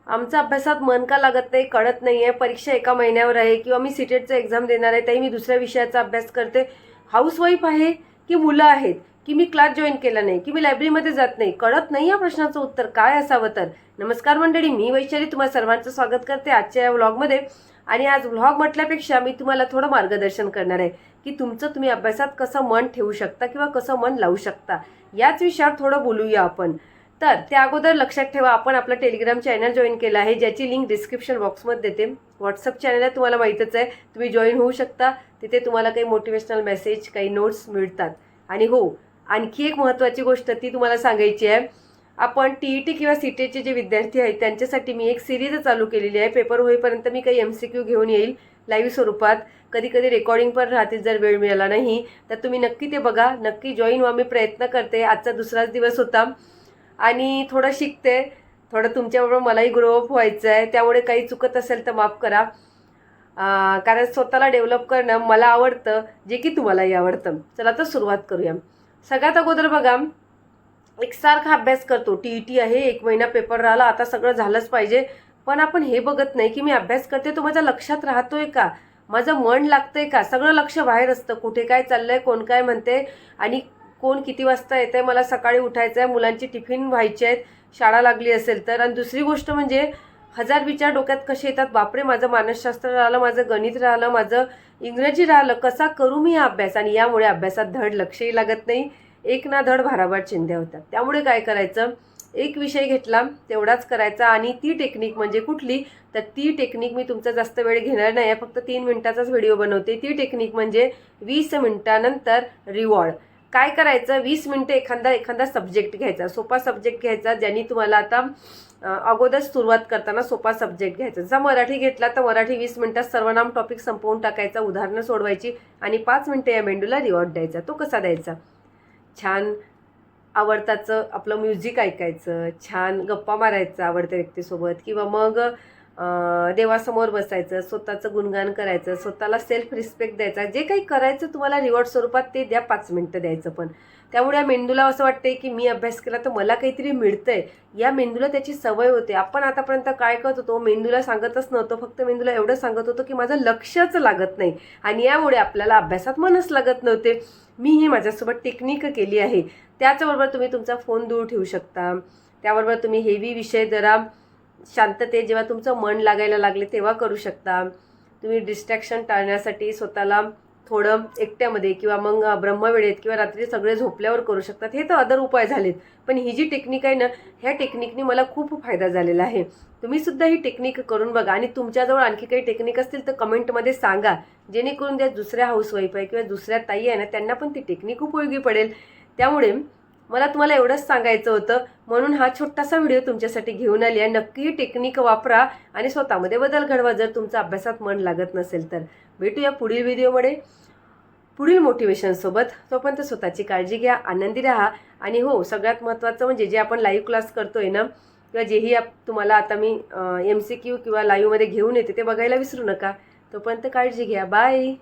आमचा अभ्यासात मन का लागत नाही कळत नाही आहे, परीक्षा एका महिन्यावर आहे किंवा मी सीटेटचं एक्झाम देणार आहे त्याही मी दुसऱ्या विषयाचा अभ्यास करते, हाऊसवाईफ आहे की मुलं आहेत की मी क्लास जॉईन केला नाही की मी लायब्ररीमध्ये जात नाही, कळत नाही या प्रश्नाचं उत्तर काय असावं तर. नमस्कार मंडळी, मी वैशाली तुम्हाला सर्वांचं स्वागत करते आजच्या या व्लॉगमध्ये. आणि आज व्लॉग म्हटल्यापेक्षा मी तुम्हाला थोडं मार्गदर्शन करणार आहे की तुम्ही अभ्यासात कसं मन ठेवू शकता किंवा कसं मन लावू शकता, याच विषयावर थोडं बोलूया आपण. तर त्या अगोदर लक्षात ठेवा, आपण आपलं टेलिग्राम चॅनल जॉईन केलं आहे, ज्याची लिंक डिस्क्रिप्शन बॉक्समध्ये देते. व्हॉट्सअप चॅनल आहे, तुम्हाला माहीतच आहे, तुम्ही जॉईन होऊ शकता. तिथे तुम्हाला काही मोटिवेशनल मेसेज, काही नोट्स मिळतात. आणि हो, आणखी एक महत्त्वाची गोष्ट ती तुम्हाला सांगायची आहे. आपण TET किंवा CTETचे जे विद्यार्थी आहेत त्यांच्यासाठी मी एक सिरीज चालू केलेली आहे. पेपर होईपर्यंत मी काही MCQ घेऊन येईल लाईव्ह स्वरूपात, कधी कधी रेकॉर्डिंग पण राहतील जर वेळ मिळाला नाही तर. तुम्ही नक्की ते बघा, नक्की जॉईन व्हा. मी प्रयत्न करते, आजचा दुसराच दिवस होता आणि थोडं शिकते, थोडं तुमच्याबरोबर मलाही ग्रोअप व्हायचं आहे. त्यामुळे काही चुकत असेल तर माफ करा, कारण स्वतःला डेव्हलप करणं मला आवडतं, जे की तुम्हालाही आवडतं. चला तर सुरुवात करूया. सगळ्यात अगोदर बघा, एकसारखा अभ्यास करतो. TET आहे, 1 महिना पेपर राहिला, आता सगळं झालंच पाहिजे. पण आपण हे बघत नाही की मी अभ्यास करते तो माझ्या लक्षात राहतोय का, माझं मन लागतंय का. सगळं लक्ष बाहेर असतं, कुठे काय चाललंय, कोण काय म्हणते आणि कोण किती वाजता येतंय, मला सकाळी उठायचं आहे, मुलांची टिफिन व्हायची आहेत, शाळा लागली असेल तर. आणि दुसरी गोष्ट म्हणजे 1000 विचार डोक्यात कसे येतात, बापरे माझं मानसशास्त्र राहिलं, माझं गणित राहिलं, माझं इंग्रजी राहिलं, कसा करू मी हा अभ्यास. आणि यामुळे अभ्यासात धड लक्षही लागत नाही, एक ना धड भाराभर चिंध्या होतात. त्यामुळे काय करायचं, एक विषय घेतला तेवढाच करायचा. आणि ती टेक्निक म्हणजे कुठली तर ती टेक्निक मी तुमचा जास्त वेळ घेणार नाही, फक्त 3 मिनिटाचाच व्हिडिओ बनवते. ती टेक्निक म्हणजे 20 मिनिटानंतर रिवॉर्ड. काय करायचं, 20 मिनिटं एखादा सब्जेक्ट घ्यायचा, सोपा सब्जेक्ट घ्यायचा, ज्यांनी तुम्हाला आता अगोदर सुरुवात करताना सोपा सब्जेक्ट घ्यायचा. जर मराठी घेतला तर मराठी 20 मिनिटात सर्वनाम टॉपिक संपवून टाकायचा, उदाहरणं सोडवायची आणि 5 मिनिटं या मेंदूला रिवॉर्ड द्यायचा. तो कसा द्यायचा, छान आवडताचं आपलं म्युझिक ऐकायचं, छान गप्पा मारायचं आवडत्या व्यक्तीसोबत, किंवा मग देवासमोर बसायचं, स्वतःचं गुणगान करायचं, स्वतःला सेल्फ रिस्पेक्ट द्यायचा. जे काही करायचं तुम्हाला रिवॉर्ड स्वरूपात ते द्या, 5 मिनिटं द्यायचं. पण त्यामुळे या मेंदूला असं वाटतंय की मी अभ्यास केला तर मला काहीतरी मिळतंय, या मेंदूला त्याची सवय होते. आपण आतापर्यंत काय करत होतो, मेंदूला सांगतच नव्हतं, फक्त मेंदूला एवढं सांगत होतो की माझं लक्षच लागत नाही, आणि यामुळे आपल्याला अभ्यासात मनच लागत नव्हते. मी ही माझ्यासोबत टेक्निक केली आहे. त्याच्याबरोबर तुम्ही तुमचा फोन दूर ठेवू शकता. त्याबरोबर तुम्ही हेवी विषय जरा शांततेत जेव्हा तुमचं मन लागायला लागले तेव्हा करू शकता. तुम्ही डिस्ट्रॅक्शन टाळण्यासाठी स्वतःला थोडं एकट्यामध्ये किंवा मग ब्रह्मवेळेत किंवा रात्री सगळे झोपल्यावर करू शकतात. हे तर अदर उपाय झालेत, पण ही जी टेक्निक आहे ना, ह्या टेक्निकनी मला खूप फायदा झालेला आहे. तुम्हीसुद्धा ही टेक्निक करून बघा. आणि तुमच्याजवळ आणखी काही टेक्निक असतील तर कमेंटमध्ये सांगा, जेणेकरून त्या दुसऱ्या हाऊसवाईफ आहे किंवा दुसऱ्या ताई आहे ना, त्यांना पण ती टेक्निक उपयोगी पडेल. त्यामुळे मला तुम्हाला एवढंच सांगायचं होतं, म्हणून हा छोटासा व्हिडिओ तुमच्यासाठी घेऊन आली आहे. नक्की ही टेक्निक वापरा आणि स्वतःमध्ये बदल घडवा जर तुमचं अभ्यासात मन लागत नसेल तर. भेटूया पुढील व्हिडिओमध्ये पुढील मोटिवेशनसोबत. तोपर्यंत स्वतःची काळजी घ्या, आनंदी राहा. आणि हो, सगळ्यात महत्त्वाचं म्हणजे जे आपण लाईव्ह क्लास करतोय ना, किंवा जेही तुम्हाला आता मी MCQ किंवा लाईव्हमध्ये घेऊन येते ते बघायला विसरू नका. तोपर्यंत काळजी घ्या. बाय.